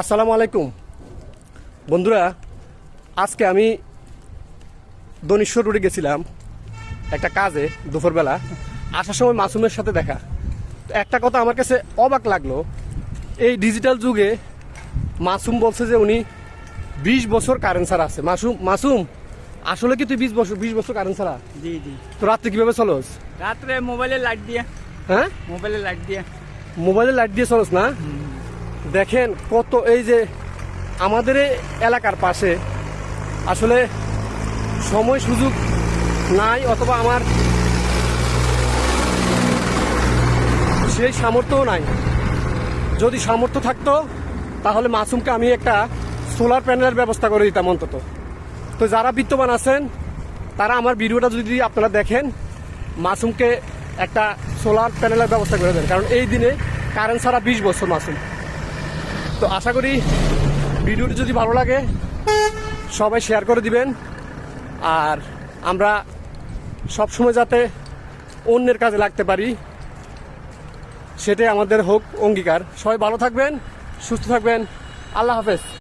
আসসালামু আলাইকুম বন্ধুরা, আজকে আমি দনিশ্বর রোডে গেছিলাম একটা কাজে দুপুরবেলা। আসার সময় মাসুমের সাথে দেখা। তো একটা কথা আমার কাছে অবাক লাগলো, এই ডিজিটাল যুগে মাসুম বলছে যে উনি 20 বছর কারেন্ট ছাড়া আছে। মাসুম আসলে কি তুই 20 বছর কারেন্ট ছাড়া? জি জি। তো রাত্রে কিভাবে চলস? রাত্রে মোবাইলে লাইট দিয়ে। হ্যাঁ, মোবাইলে লাইট দিয়ে। মোবাইলে লাইট দিয়ে চলস না? দেখেন কত, এই যে আমাদের এই এলাকার পাশে আসলে সময় সুযোগ নাই, অথবা আমার সেই সামর্থ্যও নাই। যদি সামর্থ্য থাকতো তাহলে মাসুমকে আমি একটা সোলার প্যানেলের ব্যবস্থা করে দিতাম অন্তত। তো যারা বিত্তবান আছেন তারা আমার ভিডিওটা যদি আপনারা দেখেন, মাসুমকে একটা সোলার প্যানেলের ব্যবস্থা করে দেন, কারণ এই দিনে কারেন্ট ছাড়া 20 বছর মাসুম। তো আশা করি ভিডিওটি যদি ভালো লাগে সবাই শেয়ার করে দিবেন, আর আমরা সবসময় যাতে অন্যের কাজে লাগতে পারি সেটাই আমাদের হোক অঙ্গীকার। সবাই ভালো থাকবেন, সুস্থ থাকবেন। আল্লাহ হাফেজ।